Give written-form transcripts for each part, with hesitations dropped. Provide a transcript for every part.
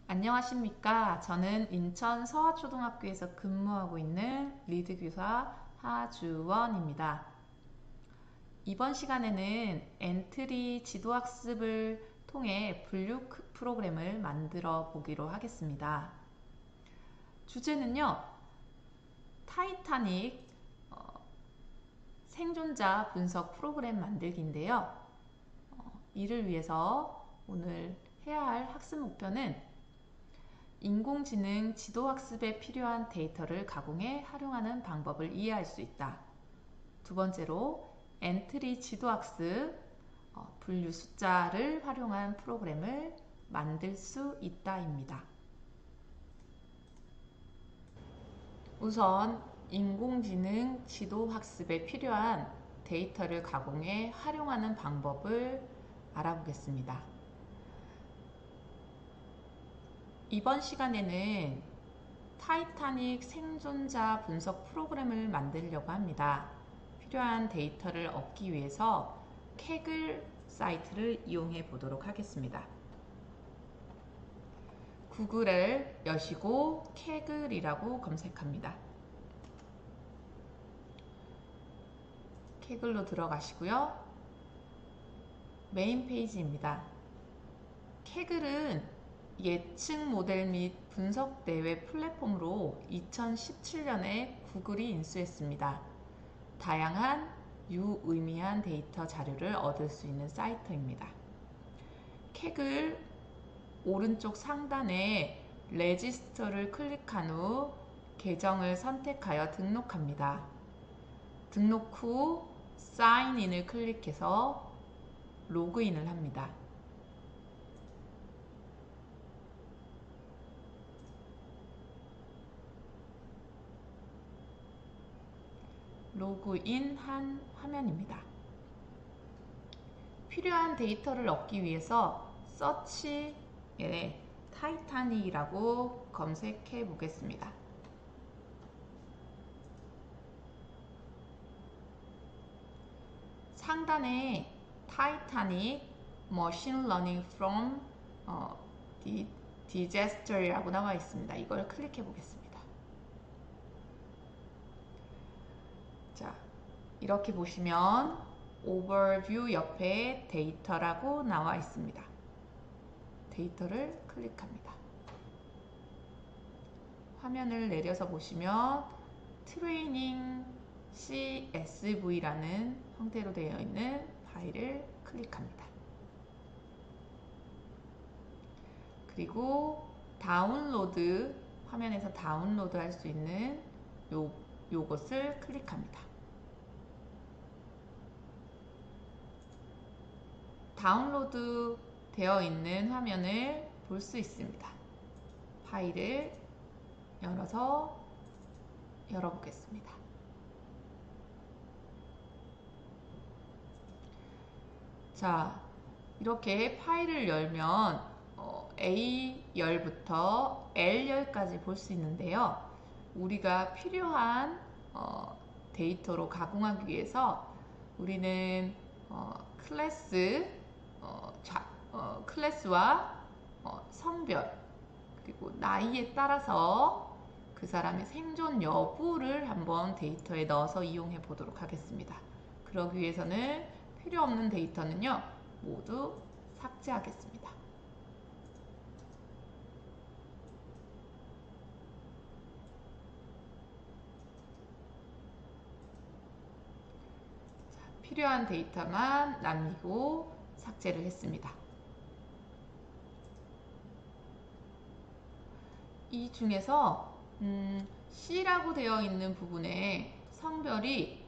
안녕하십니까. 저는 인천 서화초등학교에서 근무하고 있는 리드교사 하주원입니다. 이번 시간에는 엔트리 지도학습을 통해 분류 프로그램을 만들어 보기로 하겠습니다. 주제는요, 타이타닉 생존자 분석 프로그램 만들기인데요. 이를 위해서 오늘 해야 할 학습 목표는 인공지능 지도학습에 필요한 데이터를 가공해 활용하는 방법을 이해할 수 있다. 두 번째로 엔트리 지도학습, 분류 숫자를 활용한 프로그램을 만들 수 있다입니다. 우선 인공지능 지도학습에 필요한 데이터를 가공해 활용하는 방법을 알아보겠습니다. 이번 시간에는 타이타닉 생존자 분석 프로그램을 만들려고 합니다. 필요한 데이터를 얻기 위해서 캐글 사이트를 이용해 보도록 하겠습니다. 구글을 여시고 캐글이라고 검색합니다. 캐글로 들어가시고요. 메인 페이지입니다. 캐글은 예측 모델 및 분석 대회 플랫폼으로 2017년에 구글이 인수했습니다. 다양한 유의미한 데이터 자료를 얻을 수 있는 사이트입니다. 캐글 오른쪽 상단에 레지스터를 클릭한 후 계정을 선택하여 등록합니다. 등록 후 사인인을 클릭해서 로그인을 합니다. 로그인한 화면입니다. 필요한 데이터를 얻기 위해서 서치에 타이타닉이라고 검색해 보겠습니다. 상단에 타이타닉 머신 러닝 from disaster이라고 나와 있습니다. 이걸 클릭해 보겠습니다. 자, 이렇게 보시면 오버뷰 옆에 데이터라고 나와 있습니다. 데이터를 클릭합니다. 화면을 내려서 보시면 트레이닝 CSV라는 형태로 되어 있는 파일을 클릭합니다. 그리고 다운로드, 화면에서 다운로드 할 수 있는 요것을 클릭합니다. 다운로드 되어 있는 화면을 볼 수 있습니다. 파일을 열어보겠습니다. 자, 이렇게 파일을 열면 A열부터 L열까지 볼 수 있는데요. 우리가 필요한 데이터로 가공하기 위해서 우리는 클래스와 성별 그리고 나이에 따라서 그 사람의 생존 여부를 한번 데이터에 넣어서 이용해 보도록 하겠습니다. 그러기 위해서는 필요 없는 데이터는요 모두 삭제하겠습니다. 필요한 데이터만 남기고 삭제를 했습니다. 이 중에서 C라고 되어 있는 부분에 성별이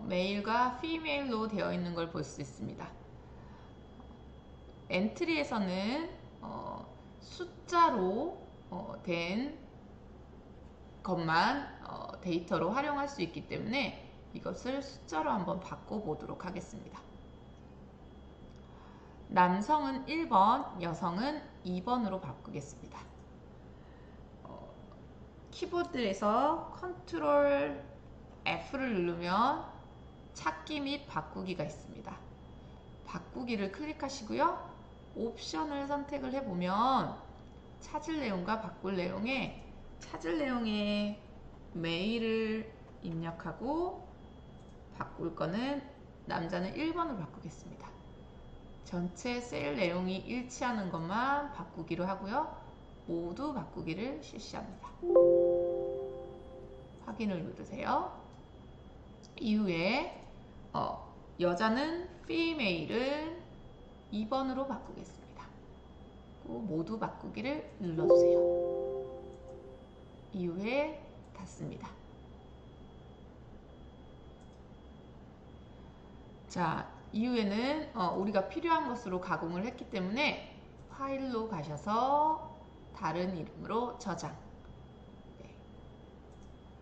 메일과 피메일로 되어 있는 걸 볼 수 있습니다. 엔트리에서는 숫자로 된 것만 데이터로 활용할 수 있기 때문에 이것을 숫자로 한번 바꿔보도록 하겠습니다. 남성은 1번, 여성은 2번으로 바꾸겠습니다. 키보드에서 컨트롤 F를 누르면 찾기 및 바꾸기가 있습니다. 바꾸기를 클릭하시고요. 옵션을 선택을 해보면 찾을 내용과 바꿀 내용에 찾을 내용에 메일을 입력하고 바꿀 거는 남자는 1번으로 바꾸겠습니다. 전체 셀 내용이 일치하는 것만 바꾸기로 하고요. 모두 바꾸기를 실시합니다. 확인을 누르세요. 이후에 여자는 female은 2번으로 바꾸겠습니다. 모두 바꾸기를 눌러주세요. 이후에 닫습니다. 자, 이후에는 우리가 필요한 것으로 가공을 했기 때문에 파일로 가셔서 다른 이름으로 저장. 네.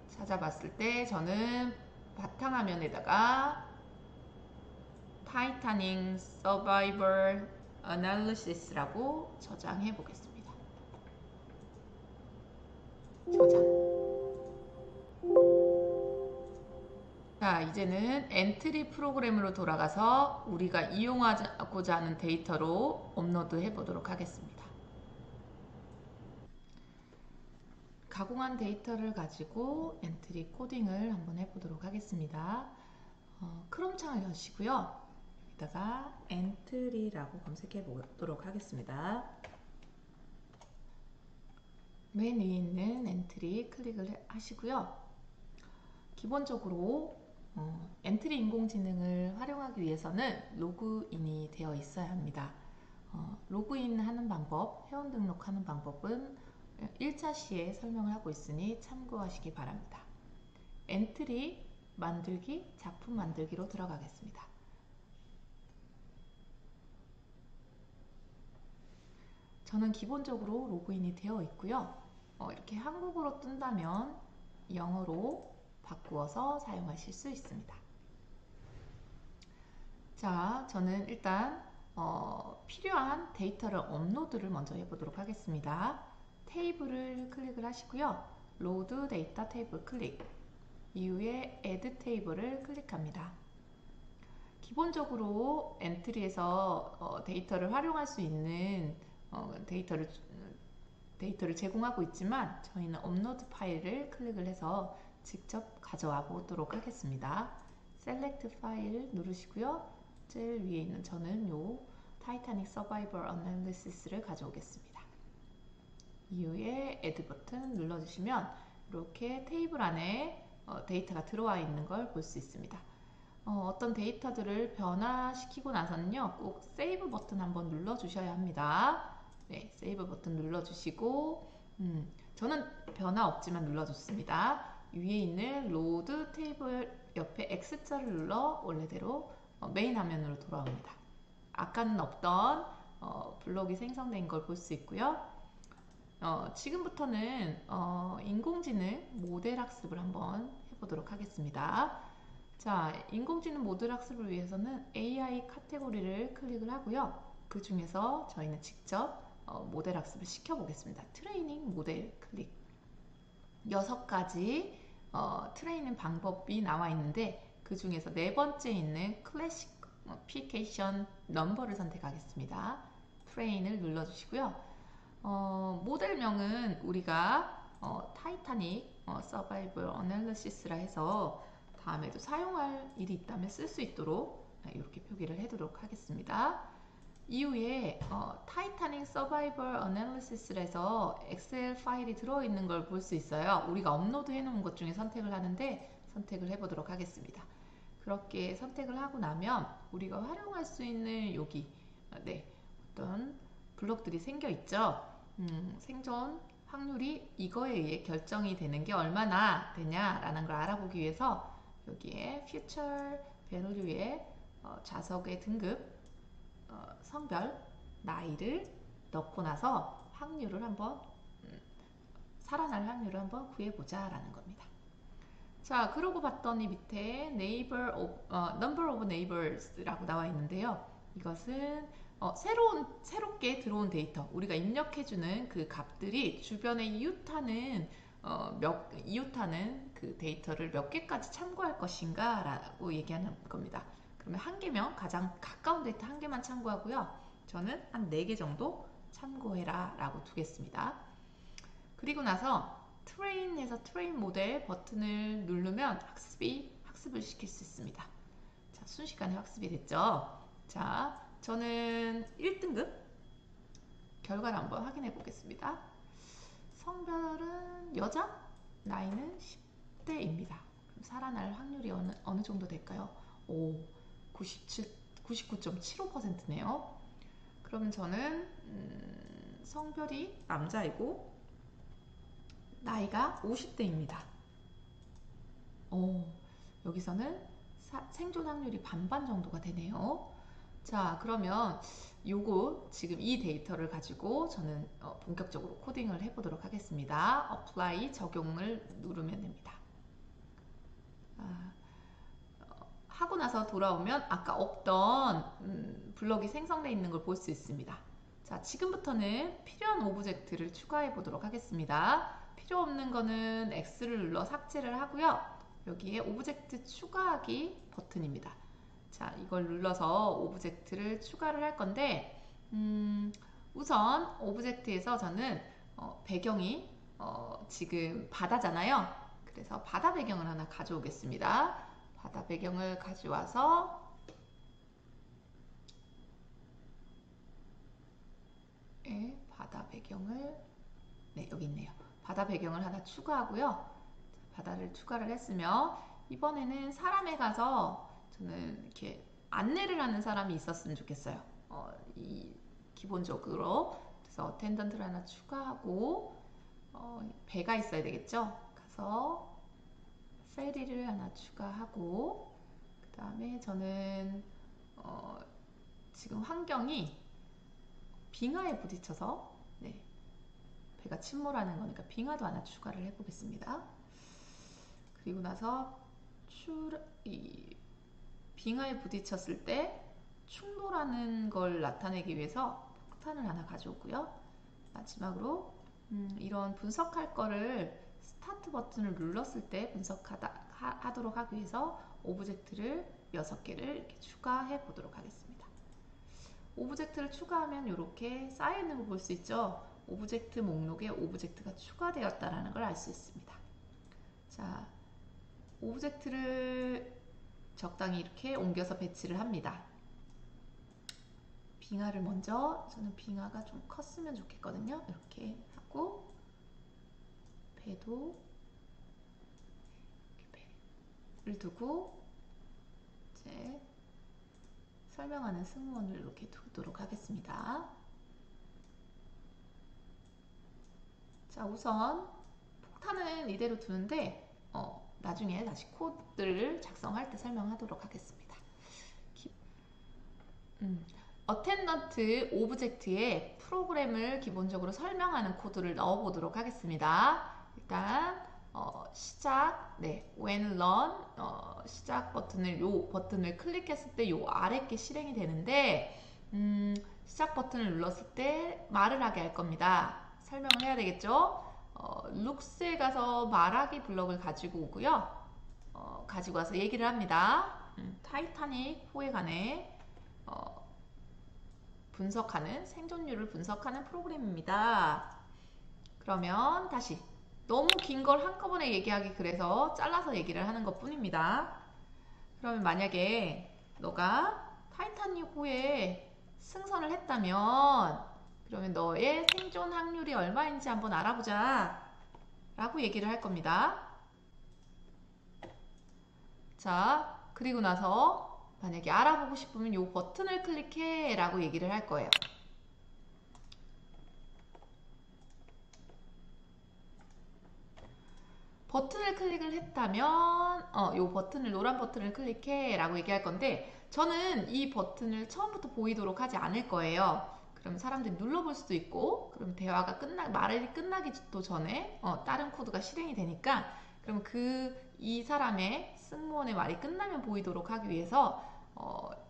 찾아봤을 때 저는 바탕화면에다가 타이타닉 서바이벌 애널리시스라고 저장해 보겠습니다. 저장. 자, 이제는 엔트리 프로그램으로 돌아가서 우리가 이용하고자 하는 데이터로 업로드 해 보도록 하겠습니다. 가공한 데이터를 가지고 엔트리 코딩을 한번 해보도록 하겠습니다. 크롬 창을 여시고요. 여기다가 엔트리라고 검색해 보도록 하겠습니다. 맨 위에 있는 엔트리 클릭을 하시고요. 기본적으로 엔트리 인공지능을 활용하기 위해서는 로그인이 되어 있어야 합니다. 로그인 하는 방법, 회원 등록하는 방법은 1차 시에 설명을 하고 있으니 참고하시기 바랍니다. 엔트리 만들기, 작품 만들기로 들어가겠습니다. 저는 기본적으로 로그인이 되어 있고요. 이렇게 한국어로 뜬다면 영어로 바꾸어서 사용하실 수 있습니다. 자, 저는 일단 필요한 데이터를 업로드를 먼저 해보도록 하겠습니다. 테이블을 클릭을 하시고요. 로드 데이터 테이블 클릭. 이후에 애드 테이블을 클릭합니다. 기본적으로 엔트리에서 데이터를 활용할 수 있는 데이터를 제공하고 있지만 저희는 업로드 파일을 클릭을 해서 직접 가져와 보도록 하겠습니다. 셀렉트 파일 누르시고요. 제일 위에 있는 저는 요 타이타닉 서바이벌 애널리시스를 가져오겠습니다. 이후에 애드 버튼 눌러주시면 이렇게 테이블 안에 데이터가 들어와 있는 걸 볼 수 있습니다. 어떤 데이터들을 변화시키고 나서는요, 꼭 세이브 버튼 한번 눌러주셔야 합니다. 네, 세이브 버튼 눌러주시고, 저는 변화 없지만 눌러줬습니다. 위에 있는 로드 테이블 옆에 X자를 눌러 원래대로 메인 화면으로 돌아옵니다. 아까는 없던 블록이 생성된 걸 볼 수 있고요. 지금부터는 인공지능 모델 학습을 한번 해보도록 하겠습니다. 자, 인공지능 모델 학습을 위해서는 AI 카테고리를 클릭을 하고요. 그 중에서 저희는 직접 모델 학습을 시켜보겠습니다. 트레이닝 모델 클릭. 6가지 트레이닝 방법이 나와 있는데 그 중에서 네 번째 있는 클래시피케이션 넘버를 선택하겠습니다. 트레인을 눌러주시고요. 모델명은 우리가 타이타닉 서바이벌 애널리시스라 해서 다음에도 사용할 일이 있다면 쓸 수 있도록 이렇게 표기를 해두도록 하겠습니다. 이후에 타이타닉 서바이벌 애널리시스라 해서 엑셀 파일이 들어있는 걸 볼 수 있어요. 우리가 업로드 해놓은 것 중에 선택을 하는데 선택을 해보도록 하겠습니다. 그렇게 선택을 하고 나면 우리가 활용할 수 있는 여기 어떤 블록들이 생겨 있죠. 생존 확률이 이거에 의해 결정이 되는 게 얼마나 되냐라는 걸 알아보기 위해서 여기에 future value에 좌석의 등급, 성별, 나이를 넣고 나서 확률을 한번 살아날 확률을 한번 구해보자 라는 겁니다. 자, 그러고 봤더니 밑에 number of neighbors라고 나와 있는데요. 이것은 새롭게 들어온 데이터, 우리가 입력해주는 그 값들이 주변에 이웃하는 그 데이터를 몇 개까지 참고할 것인가 라고 얘기하는 겁니다. 그러면 한 개면 가장 가까운 데이터 한 개만 참고하고요. 저는 한 4개 정도 참고해라 라고 두겠습니다. 그리고 나서 트레인에서 트레인 모델 버튼을 누르면 학습을 시킬 수 있습니다. 자, 순식간에 학습이 됐죠. 자, 저는 1등급 결과를 한번 확인해 보겠습니다. 성별은 여자, 나이는 10대입니다. 그럼 살아날 확률이 어느 정도 될까요? 오, 99.75%네요. 그러면 저는 성별이 남자이고 나이가 50대입니다. 여기서는 생존 확률이 반반 정도가 되네요. 자, 그러면 요거 지금 이 데이터를 가지고 저는 본격적으로 코딩을 해보도록 하겠습니다. apply 적용을 누르면 됩니다. 하고 나서 돌아오면 아까 없던 블럭이 생성되어 있는 걸 볼 수 있습니다. 자, 지금부터는 필요한 오브젝트를 추가해 보도록 하겠습니다. 필요 없는 거는 X를 눌러 삭제를 하고요. 여기에 오브젝트 추가하기 버튼입니다. 자, 이걸 눌러서 오브젝트를 추가를 할 건데 우선 오브젝트에서 저는 배경이 지금 바다잖아요. 그래서 바다 배경을 하나 가져오겠습니다. 바다 배경을 가져와서 바다 배경을 여기 있네요. 바다 배경을 하나 추가하고요. 바다를 추가를 했으며 이번에는 사람에 가서 저는 이렇게 안내를 하는 사람이 있었으면 좋겠어요. 기본적으로 그래서 어텐던트를 하나 추가하고 배가 있어야 되겠죠. 가서 페리를 하나 추가하고 그 다음에 저는 지금 환경이 빙하에 부딪혀서 배가 침몰하는 거니까 빙하도 하나 추가를 해보겠습니다. 그리고 나서 빙하에 부딪혔을 때 충돌하는 걸 나타내기 위해서 폭탄을 하나 가져오고요. 마지막으로 이런 분석할 거를 스타트 버튼을 눌렀을 때 분석하도록 하기 위해서 오브젝트를 6개를 이렇게 추가해 보도록 하겠습니다. 오브젝트를 추가하면 이렇게 쌓여있는 걸 볼 수 있죠. 오브젝트 목록에 오브젝트가 추가되었다는 걸 알 수 있습니다. 자, 오브젝트를 적당히 이렇게 옮겨서 배치를 합니다. 빙하를 먼저, 저는 빙하가 좀 컸으면 좋겠거든요. 이렇게 하고 배도 이렇게 배를 두고 이제 설명하는 승무원을 이렇게 두도록 하겠습니다. 자, 우선 폭탄은 이대로 두는데 나중에 다시 코드를 작성할 때 설명하도록 하겠습니다. 어텐던트 오브젝트에 프로그램을 기본적으로 설명하는 코드를 넣어 보도록 하겠습니다. 일단 시작, when run 시작 버튼을 클릭했을 때 요 아래 게 실행이 되는데 시작 버튼을 눌렀을 때 말을 하게 할 겁니다. 설명을 해야 되겠죠? 룩스에 가서 말하기 블럭을 가지고 오고요. 가지고 와서 얘기를 합니다. 타이타닉 호에 관해 분석하는 생존율을 분석하는 프로그램입니다. 그러면 다시 너무 긴 걸 한꺼번에 얘기하기 그래서 잘라서 얘기를 하는 것 뿐입니다. 그러면 만약에 너가 타이타닉 호에 승선을 했다면 그러면 너의 생존 확률이 얼마인지 한번 알아보자 라고 얘기를 할 겁니다. 자, 그리고 나서 만약에 알아보고 싶으면 이 버튼을 클릭해 라고 얘기를 할 거예요. 버튼을 클릭을 했다면 이 버튼을 노란 버튼을 클릭해 라고 얘기할 건데 저는 이 버튼을 처음부터 보이도록 하지 않을 거예요. 그럼 사람들이 눌러볼 수도 있고 그럼 대화가 말이 끝나기도 전에 다른 코드가 실행이 되니까 그럼 이 사람의 승무원의 말이 끝나면 보이도록 하기 위해서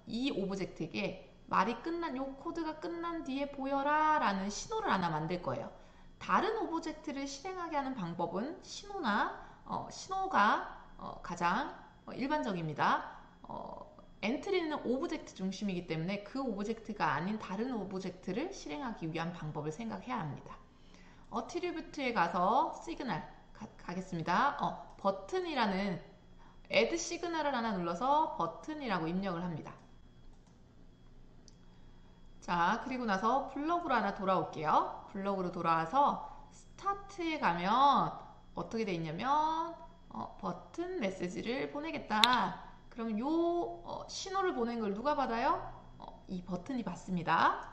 이 오브젝트에게 요 코드가 끝난 뒤에 보여라 라는 신호를 하나 만들 거예요. 다른 오브젝트를 실행하게 하는 방법은 신호가 가장 일반적입니다. 엔트리는 오브젝트 중심이기 때문에 그 오브젝트가 아닌 다른 오브젝트를 실행하기 위한 방법을 생각해야 합니다. 어트리뷰트에 가서 시그널 가겠습니다. 버튼이라는 add 시그널을 하나 눌러서 버튼이라고 입력을 합니다. 자, 그리고 나서 블럭으로 하나 돌아올게요. 블럭으로 돌아와서 스타트에 가면 어떻게 돼 있냐면 버튼 메시지를 보내겠다. 그럼 요 신호를 보낸 걸 누가 받아요? 이 버튼이 받습니다.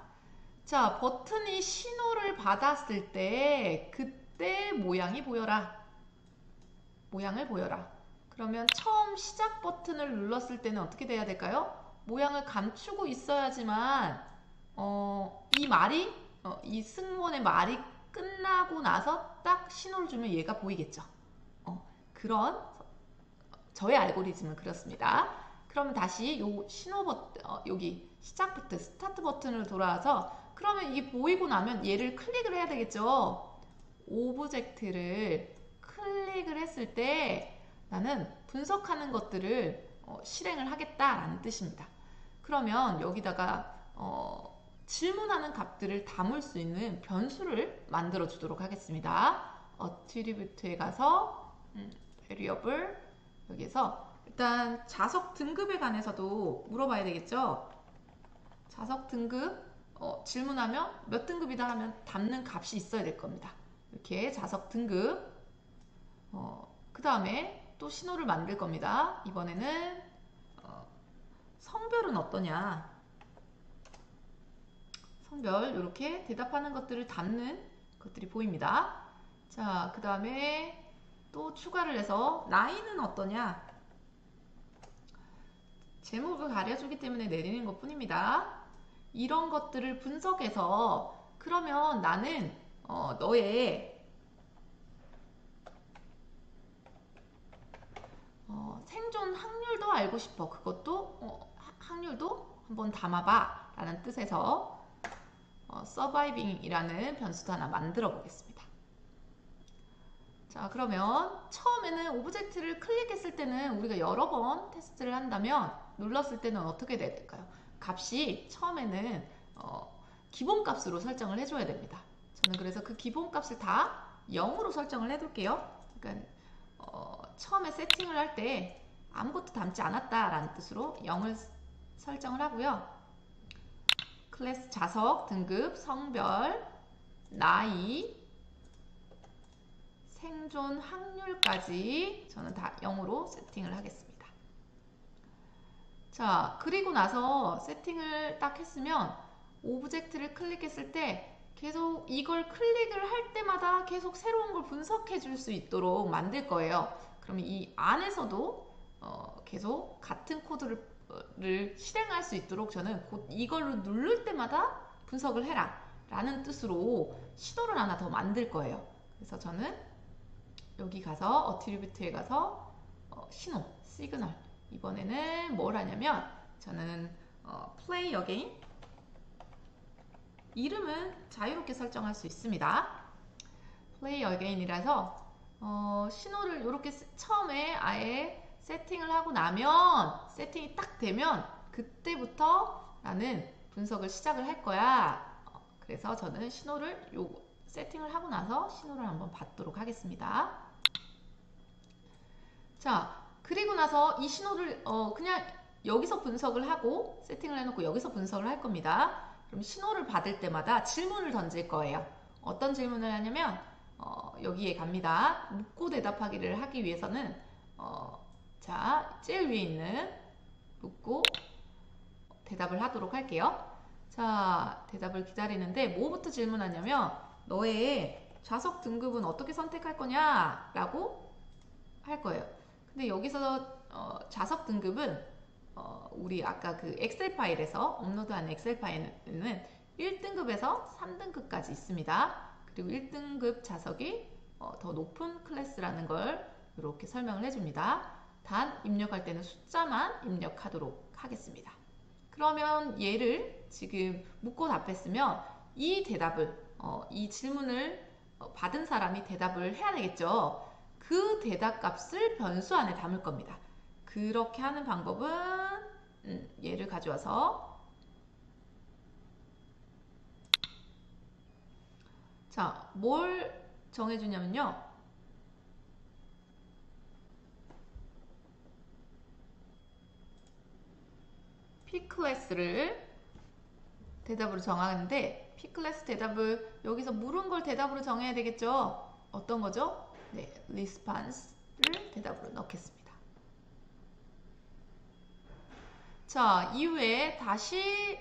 자, 버튼이 신호를 받았을 때 그때 모양이 보여라. 모양을 보여라. 그러면 처음 시작 버튼을 눌렀을 때는 어떻게 돼야 될까요? 모양을 감추고 있어야지만 이 말이 이 승무원의 말이 끝나고 나서 딱 신호를 주면 얘가 보이겠죠. 그런 저의 알고리즘은 그렇습니다. 그러면 다시 요 신호 버튼 여기 시작 버튼 스타트 버튼을 돌아와서 그러면 이게 보이고 나면 얘를 클릭을 해야 되겠죠. 오브젝트를 클릭을 했을 때 나는 분석하는 것들을 실행을 하겠다라는 뜻입니다. 그러면 여기다가 질문하는 값들을 담을 수 있는 변수를 만들어 주도록 하겠습니다. 어트리뷰트에 가서 variable 여기에서 일단 좌석 등급에 관해서도 물어봐야 되겠죠. 좌석 등급 질문하면 몇 등급이다 하면 담는 값이 있어야 될 겁니다. 이렇게 좌석 등급 그 다음에 또 신호를 만들 겁니다. 이번에는 성별은 어떠냐, 성별 이렇게 대답하는 것들을 담는 것들이 보입니다. 자, 그 다음에 또 추가를 해서 나이는 어떠냐, 제목을 가려주기 때문에 내리는 것 뿐입니다. 이런 것들을 분석해서 그러면 나는 너의 생존 확률도 알고 싶어. 그것도 확률도 한번 담아봐 라는 뜻에서 surviving이라는 변수도 하나 만들어 보겠습니다. 자, 그러면 처음에는 오브젝트를 클릭했을 때는 우리가 여러 번 테스트를 한다면 눌렀을 때는 어떻게 될까요? 값이 처음에는 기본값으로 설정을 해줘야 됩니다. 저는 그래서 그 기본값을 다 0으로 설정을 해둘게요. 그러니까 처음에 세팅을 할 때 아무것도 담지 않았다라는 뜻으로 0을 설정을 하고요. 클래스 좌석, 등급, 성별, 나이, 생존 확률까지 저는 다 0으로 세팅을 하겠습니다. 자, 그리고 나서 세팅을 딱 했으면 오브젝트를 클릭했을 때 계속 이걸 클릭을 할 때마다 계속 새로운 걸 분석해 줄 수 있도록 만들 거예요. 그러면 이 안에서도 계속 같은 코드를 실행할 수 있도록 저는 곧 이걸로 누를 때마다 분석을 해라 라는 뜻으로 신호를 하나 더 만들 거예요. 그래서 저는 여기 가서 어트리뷰트에 가서 신호, 시그널, 이번에는 뭘 하냐면 저는 play again, 이름은 자유롭게 설정할 수 있습니다. play again이라서 신호를 이렇게 처음에 아예 세팅을 하고 나면 세팅이 딱 되면 그때부터 나는 분석을 시작을 할 거야. 그래서 저는 신호를 세팅을 하고 나서 신호를 한번 받도록 하겠습니다. 자, 그리고 나서 이 신호를 그냥 여기서 분석을 하고 세팅을 해놓고 여기서 분석을 할 겁니다. 그럼 신호를 받을 때마다 질문을 던질 거예요. 어떤 질문을 하냐면 여기에 갑니다. 묻고 대답하기를 하기 위해서는 자, 제일 위에 있는 묻고 대답을 하도록 할게요. 자, 대답을 기다리는데 뭐부터 질문하냐면 너의 좌석 등급은 어떻게 선택할 거냐 라고 할 거예요. 근데 여기서 좌석 등급은 우리 아까 그 엑셀 파일에서 업로드한 엑셀 파일에는 1등급에서 3등급까지 있습니다. 그리고 1등급 좌석이 더 높은 클래스라는 걸 이렇게 설명을 해줍니다. 단 입력할 때는 숫자만 입력하도록 하겠습니다. 그러면 얘를 지금 묻고 답했으면 이 대답을 이 질문을 받은 사람이 대답을 해야 되겠죠. 그 대답 값을 변수 안에 담을 겁니다. 그렇게 하는 방법은 얘를 가져와서 자, 뭘 정해주냐면요. P 클래스를 대답으로 정하는데 P 클래스 대답을 여기서 물은 걸 대답으로 정해야 되겠죠? 어떤 거죠? 네, response를 대답으로 넣겠습니다. 자, 이후에 다시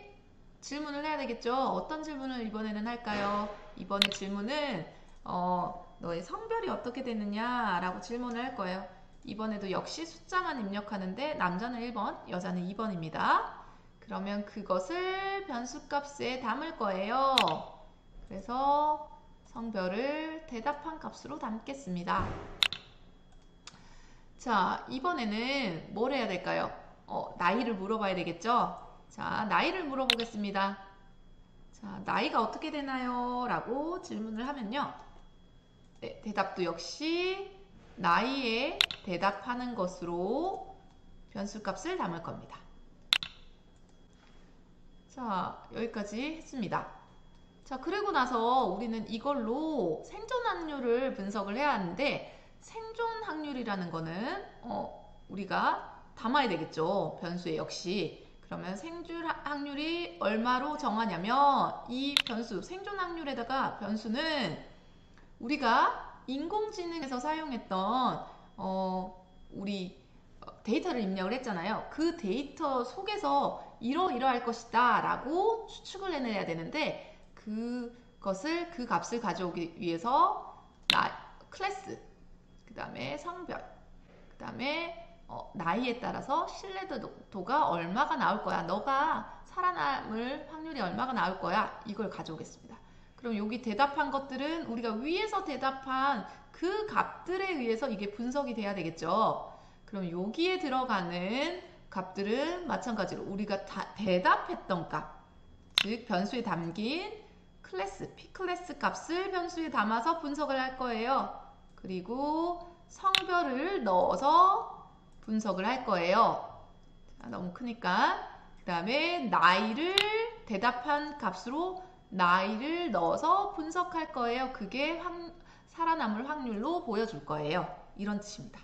질문을 해야 되겠죠? 어떤 질문을 이번에는 할까요? 이번에 질문은 너의 성별이 어떻게 되느냐 라고 질문을 할 거예요. 이번에도 역시 숫자만 입력하는데 남자는 1번, 여자는 2번입니다. 그러면 그것을 변수값에 담을 거예요. 그래서 성별을 대답한 값으로 담겠습니다. 자, 이번에는 뭘 해야 될까요? 나이를 물어봐야 되겠죠? 자, 나이를 물어보겠습니다. 자, 나이가 어떻게 되나요? 라고 질문을 하면요. 네, 대답도 역시 나이에 대답하는 것으로 변수값을 담을 겁니다. 자, 여기까지 했습니다. 자, 그리고 나서 우리는 이걸로 생존 확률을 분석을 해야 하는데 생존 확률이라는 거는 우리가 담아야 되겠죠. 변수에 역시. 그러면 생존 확률이 얼마로 정하냐면 이 변수, 생존 확률에다가 변수는 우리가 인공지능에서 사용했던 우리 데이터를 입력을 했잖아요. 그 데이터 속에서 이러이러할 것이다 라고 추측을 해내야 되는데 그것을 그 값을 가져오기 위해서 클래스, 그 다음에 성별, 그 다음에 나이에 따라서 신뢰도가 얼마가 나올 거야, 너가 살아남을 확률이 얼마가 나올 거야, 이걸 가져오겠습니다. 그럼 여기 대답한 것들은 우리가 위에서 대답한 그 값들에 의해서 이게 분석이 돼야 되겠죠. 그럼 여기에 들어가는 값들은 마찬가지로 우리가 대답했던 값, 즉 변수에 담긴 클래스, P 클래스 값을 변수에 담아서 분석을 할 거예요. 그리고 성별을 넣어서 분석을 할 거예요. 자, 너무 크니까. 그 다음에 나이를 대답한 값으로 나이를 넣어서 분석할 거예요. 그게 살아남을 확률로 보여줄 거예요. 이런 뜻입니다.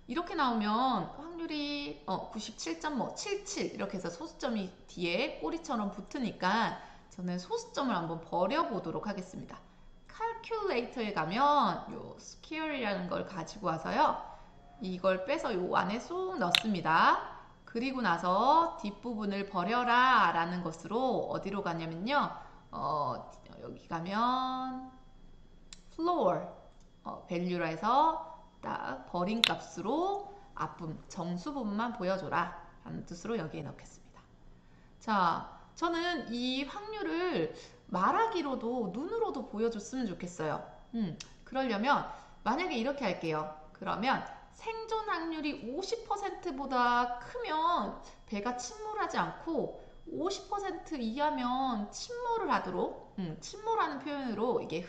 이렇게 나오면 확률이 97.77 이렇게 해서 소수점이 뒤에 꼬리처럼 붙으니까 저는 소수점을 한번 버려보도록 하겠습니다. calculator에 가면 요 square이라는 걸 가지고 와서요. 이걸 빼서 요 안에 쏙 넣습니다. 그리고 나서 뒷부분을 버려라 라는 것으로 어디로 가냐면요. 여기 가면 floor value라 해서 딱 버린 값으로 앞부분, 정수 부분만 보여줘라 라는 뜻으로 여기에 넣겠습니다. 자, 저는 이 확률을 말하기로도 눈으로도 보여줬으면 좋겠어요. 그러려면 만약에 이렇게 할게요. 그러면 생존 확률이 50%보다 크면 배가 침몰하지 않고 50% 이하면 침몰을 하도록 침몰하는 표현으로 이게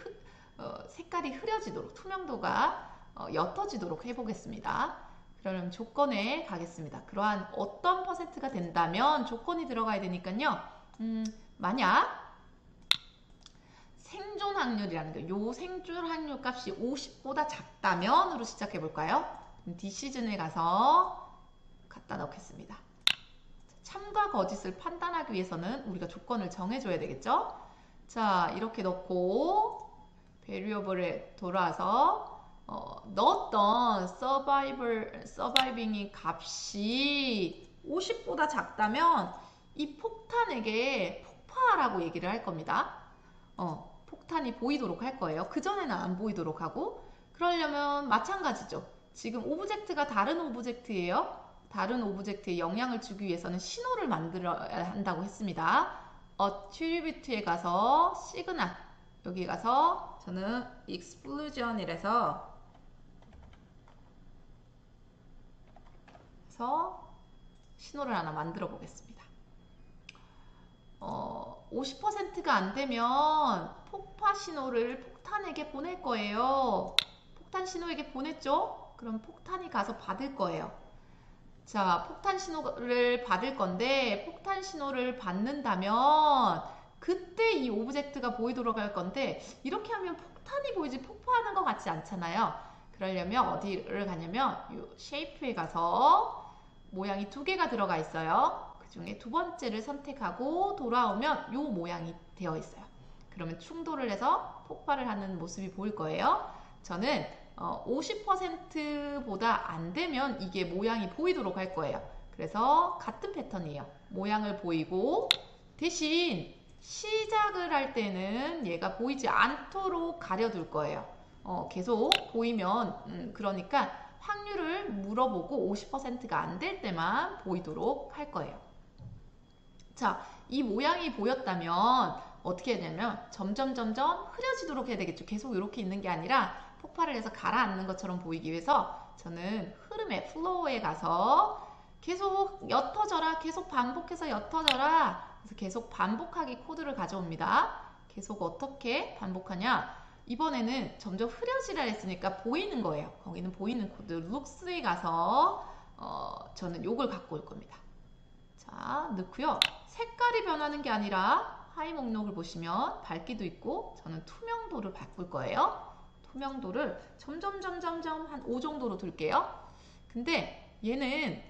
색깔이 흐려지도록 투명도가 옅어지도록 해보겠습니다. 그러면 조건에 가겠습니다. 그러한 어떤 퍼센트가 된다면 조건이 들어가야 되니까요. 만약 생존 확률이라는 게 요 생존 확률 값이 50보다 작다면으로 시작해 볼까요? 디시즌에 가서 갖다 넣겠습니다. 참과 거짓을 판단하기 위해서는 우리가 조건을 정해줘야 되겠죠? 자, 이렇게 넣고 베리어블에 돌아와서 넣었던 서바이빙의 값이 50보다 작다면 이 폭탄에게 폭파하라고 얘기를 할 겁니다. 폭탄이 보이도록 할 거예요. 그전에는 안 보이도록 하고. 그러려면 마찬가지죠. 지금 오브젝트가 다른 오브젝트예요. 다른 오브젝트에 영향을 주기 위해서는 신호를 만들어야 한다고 했습니다. attribute에 가서 시그널, 여기 가서 저는 explosion이라서 신호를 하나 만들어 보겠습니다. 50%가 안 되면 폭파 신호를 폭탄에게 보낼 거예요. 폭탄 신호에게 보냈죠? 그럼 폭탄이 가서 받을 거예요. 자, 폭탄 신호를 받을 건데 폭탄 신호를 받는다면 그때 이 오브젝트가 보이도록 할 건데 이렇게 하면 폭탄이 보이지 폭파하는 것 같지 않잖아요. 그러려면 어디를 가냐면 이 쉐이프에 가서 모양이 두 개가 들어가 있어요. 그 중에 두 번째를 선택하고 돌아오면 이 모양이 되어 있어요. 그러면 충돌을 해서 폭발을 하는 모습이 보일 거예요. 저는 50%보다 안 되면 이게 모양이 보이도록 할 거예요. 그래서 같은 패턴이에요. 모양을 보이고 대신 시작을 할 때는 얘가 보이지 않도록 가려둘 거예요. 계속 보이면 그러니까 확률을 물어보고 50%가 안 될 때만 보이도록 할 거예요. 자, 이 모양이 보였다면 어떻게 해야 되냐면 점점 흐려지도록 해야 되겠죠. 계속 이렇게 있는 게 아니라 폭발을 해서 가라앉는 것처럼 보이기 위해서 저는 흐름에 플로우에 가서 계속 옅어져라, 계속 반복해서 옅어져라. 그래서 계속 반복하기 코드를 가져옵니다. 계속 어떻게 반복하냐? 이번에는 점점 흐려지라 했으니까 보이는 거예요. 거기는 보이는 코드 looks에 가서 저는 요걸 갖고 올 겁니다. 자, 넣고요. 색깔이 변하는 게 아니라 하이 목록을 보시면 밝기도 있고 저는 투명도를 바꿀 거예요. 투명도를 점점 한 5 정도로 둘게요. 근데 얘는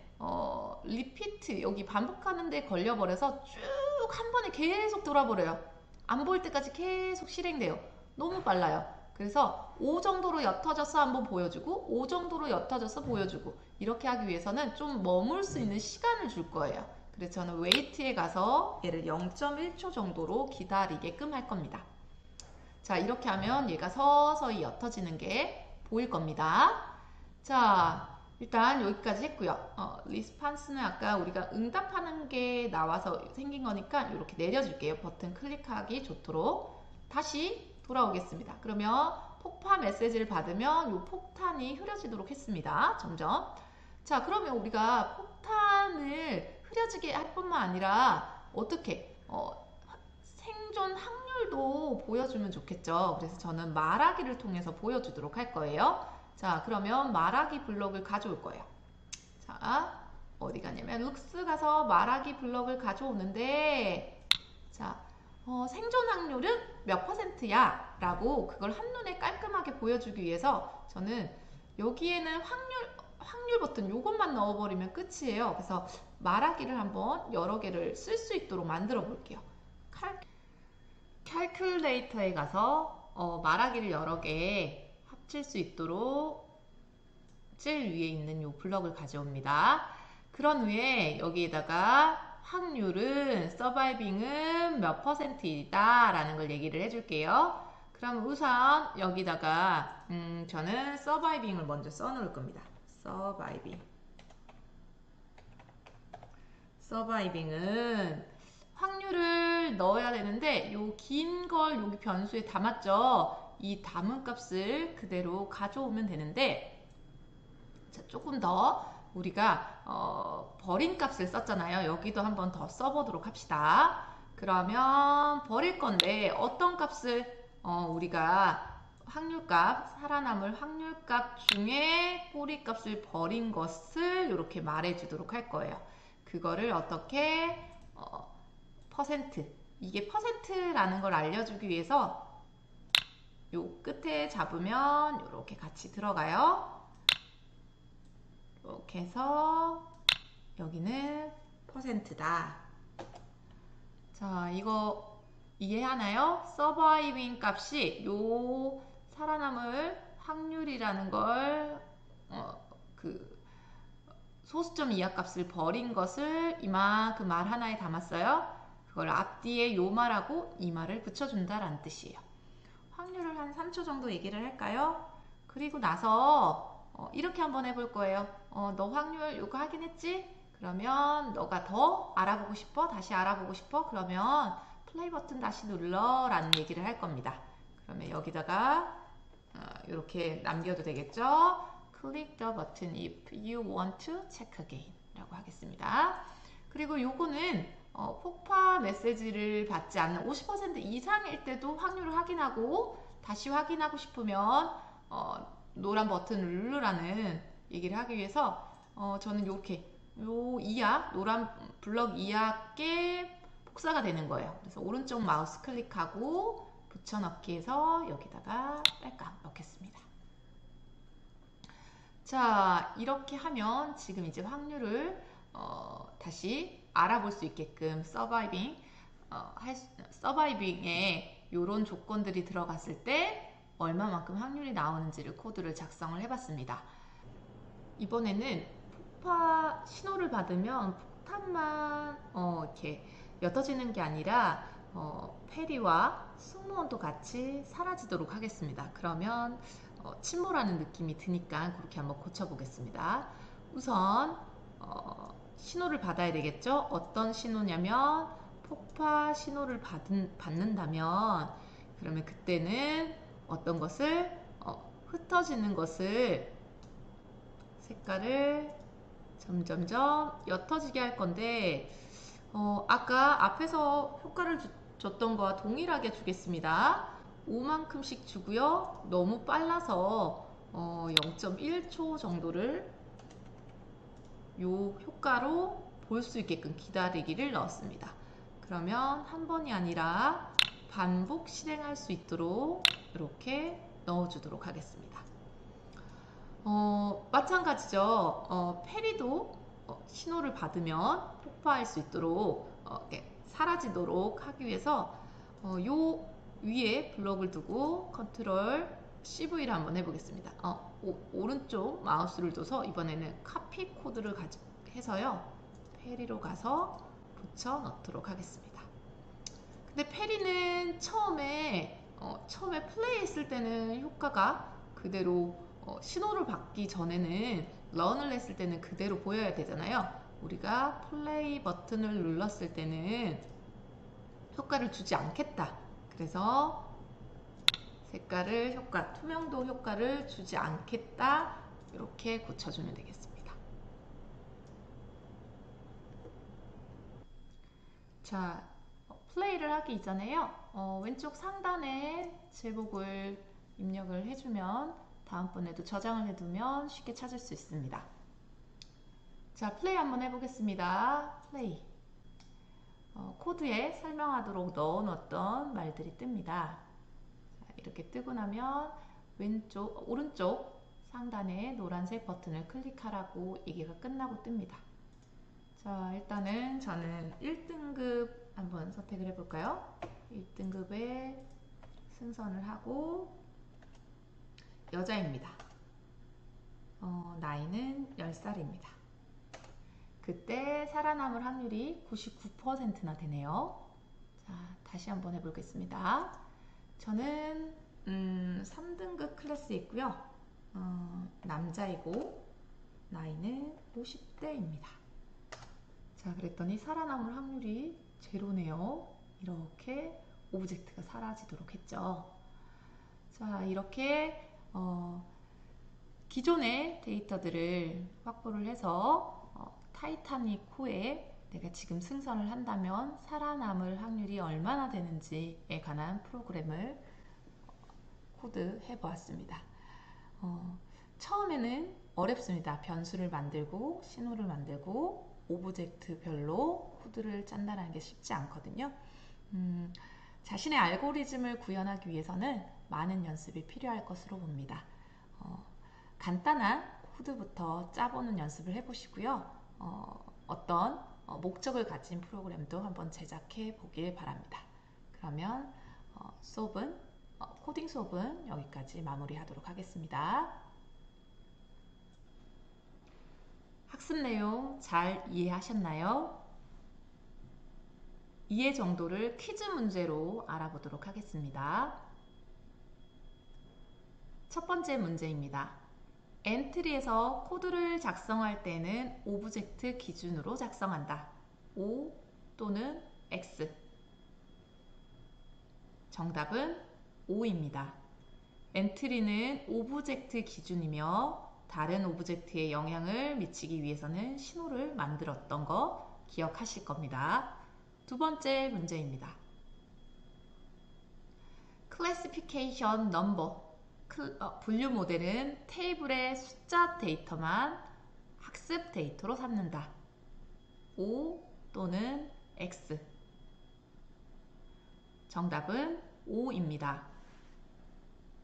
리피트 여기 반복하는 데 걸려버려서 쭉 한 번에 계속 돌아버려요. 안 보일 때까지 계속 실행돼요. 너무 빨라요. 그래서 5 정도로 옅어져서 한번 보여주고 5 정도로 옅어져서 보여주고 이렇게 하기 위해서는 좀 머물 수 있는 시간을 줄 거예요. 그래서 저는 웨이트에 가서 얘를 0.1초 정도로 기다리게끔 할 겁니다. 자, 이렇게 하면 얘가 서서히 옅어지는 게 보일 겁니다. 자, 일단 여기까지 했고요. 리스판스는 아까 우리가 응답하는 게 나와서 생긴 거니까 이렇게 내려줄게요. 버튼 클릭하기 좋도록. 다시 돌아오겠습니다. 그러면 폭파 메시지를 받으면 이 폭탄이 흐려지도록 했습니다. 점점. 자, 그러면 우리가 폭탄을 흐려지게 할 뿐만 아니라 어떻게 생존 확률도 보여주면 좋겠죠. 그래서 저는 말하기를 통해서 보여주도록 할 거예요. 자, 그러면 말하기 블럭을 가져올 거예요. 자, 어디 가냐면 룩스 가서 말하기 블럭을 가져오는데 자, 생존 확률은 몇 %야? 라고 그걸 한눈에 깔끔하게 보여주기 위해서 저는 여기에는 확률 버튼 요것만 넣어버리면 끝이에요. 그래서 말하기를 한번 여러 개를 쓸 수 있도록 만들어 볼게요. 캘큘레이터에 가서 말하기를 여러 개 합칠 수 있도록 제일 위에 있는 요 블럭을 가져옵니다. 그런 후에 여기에다가 확률은 서바이빙은 몇 %이다 라는 걸 얘기를 해줄게요. 그럼 우선 여기다가 저는 서바이빙을 먼저 써놓을 겁니다. 서바이빙은 확률을 넣어야 되는데 요 긴 걸 여기 변수에 담았죠. 이 담은 값을 그대로 가져오면 되는데 자, 조금 더 우리가 버린 값을 썼잖아요. 여기도 한번 더 써보도록 합시다. 그러면 버릴 건데 어떤 값을 우리가 확률값, 살아남을 확률값 중에 꼬리값을 버린 것을 이렇게 말해주도록 할 거예요. 그거를 어떻게 퍼센트, 이게 퍼센트라는 걸 알려주기 위해서 요 끝에 잡으면 이렇게 같이 들어가요. 이렇게 해서 여기는 퍼센트다. 자, 이거 이해하나요? 서바이빙 값이 요 살아남을 확률이라는 걸 소수점 이하 값을 버린 것을 이만큼 말 하나에 담았어요. 그걸 앞뒤에 요 말하고 이 말을 붙여준다라는 뜻이에요. 확률을 한 3초 정도 얘기를 할까요? 그리고 나서 이렇게 한번 해볼 거예요. 너 확률 요거 하긴 했지? 그러면 너가 더 알아보고 싶어? 다시 알아보고 싶어? 그러면 플레이 버튼 다시 눌러 라는 얘기를 할 겁니다. 그러면 여기다가 이렇게 남겨도 되겠죠? Click the button if you want to check again 라고 하겠습니다. 그리고 요거는 폭파 메시지를 받지 않는 50% 이상일 때도 확률을 확인하고 다시 확인하고 싶으면 노란 버튼을 누르라는 얘기를 하기 위해서 저는 이렇게 요 이하, 노란 블럭 이하께 복사가 되는 거예요. 그래서 오른쪽 마우스 클릭하고 붙여넣기해서 여기다가 딸깍 넣겠습니다. 자, 이렇게 하면 지금 이제 확률을 다시 알아볼 수 있게끔 서바이빙에 이런 조건들이 들어갔을 때 얼마만큼 확률이 나오는지를 코드를 작성을 해봤습니다. 이번에는 폭파 신호를 받으면 폭탄만 이렇게 옅어지는 게 아니라 페리와 승무원도 같이 사라지도록 하겠습니다. 그러면 침몰하는 느낌이 드니까 그렇게 한번 고쳐보겠습니다. 우선 신호를 받아야 되겠죠? 어떤 신호냐면 폭파 신호를 받는다면 그러면 그때는 어떤 것을 흩어지는 것을 색깔을 점점점 옅어지게 할 건데 아까 앞에서 효과를 줬던 거와 동일하게 주겠습니다. 5만큼씩 주고요. 너무 빨라서 0.1초 정도를 요 효과로 볼 수 있게끔 기다리기를 넣었습니다. 그러면 한 번이 아니라 반복 실행할 수 있도록 이렇게 넣어주도록 하겠습니다. 마찬가지죠. 페리도 신호를 받으면 폭파할 수 있도록 사라지도록 하기 위해서 요 위에 블럭을 두고 컨트롤 CV를 한번 해보겠습니다. 오른쪽 마우스를 둬서 이번에는 카피 코드를 해서요. 페리로 가서 붙여 넣도록 하겠습니다. 근데 페리는 처음에 플레이 했을 때는 효과가 그대로 신호를 받기 전에는 런을 했을 때는 그대로 보여야 되잖아요. 우리가 플레이 버튼을 눌렀을 때는 효과를 주지 않겠다. 그래서 색깔을 투명도 효과를 주지 않겠다. 이렇게 고쳐주면 되겠습니다. 자, 플레이를 하기 이전에요. 왼쪽 상단에 제목을 입력을 해주면 다음번에도 저장을 해두면 쉽게 찾을 수 있습니다. 자, 플레이 한번 해보겠습니다. 플레이. 코드에 설명하도록 넣어놓았던 말들이 뜹니다. 자, 이렇게 뜨고 나면 오른쪽 상단에 노란색 버튼을 클릭하라고 얘기가 끝나고 뜹니다. 자, 일단은 저는 1등급 한번 선택을 해볼까요? 1등급에 승선을 하고 여자입니다. 나이는 10살입니다. 그때 살아남을 확률이 99%나 되네요. 자, 다시 한번 해보겠습니다. 저는 3등급 클래스에 있고요. 남자이고 나이는 50대입니다. 자, 그랬더니 살아남을 확률이 제로네요. 이렇게 오브젝트가 사라지도록 했죠. 자, 이렇게 기존의 데이터들을 확보를 해서 타이타닉 호에 내가 지금 승선을 한다면 살아남을 확률이 얼마나 되는지에 관한 프로그램을 코드해 보았습니다. 처음에는 어렵습니다. 변수를 만들고 신호를 만들고 오브젝트별로 코드를 짠다는 게 쉽지 않거든요. 자신의 알고리즘을 구현하기 위해서는 많은 연습이 필요할 것으로 봅니다. 간단한 코드부터 짜보는 연습을 해보시고요. 어떤 목적을 가진 프로그램도 한번 제작해 보길 바랍니다. 그러면 코딩 수업은 여기까지 마무리하도록 하겠습니다. 학습 내용 잘 이해하셨나요? 이해 정도를 퀴즈 문제로 알아보도록 하겠습니다. 첫 번째 문제입니다. 엔트리에서 코드를 작성할 때는 오브젝트 기준으로 작성한다. O 또는 X. 정답은 O입니다. 엔트리는 오브젝트 기준이며 다른 오브젝트에 영향을 미치기 위해서는 신호를 만들었던 거 기억하실 겁니다. 두 번째 문제입니다. Classification Number 분류 모델은 테이블의 숫자 데이터만 학습 데이터로 삼는다. O 또는 X. 정답은 O입니다.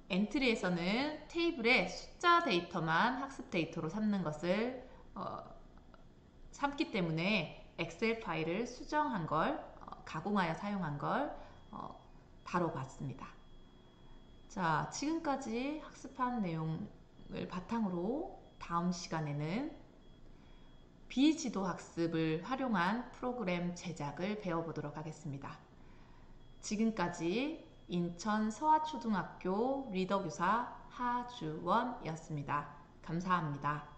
엔트리에서는 테이블의 숫자 데이터만 학습 데이터로 삼는 것을 삼기 때문에 엑셀 파일을 수정한 걸 가공하여 사용한 걸 다뤄봤습니다. 자, 지금까지 학습한 내용을 바탕으로 다음 시간에는 비지도 학습을 활용한 프로그램 제작을 배워보도록 하겠습니다. 지금까지 인천 서화초등학교 리더교사 하주원이었습니다. 감사합니다.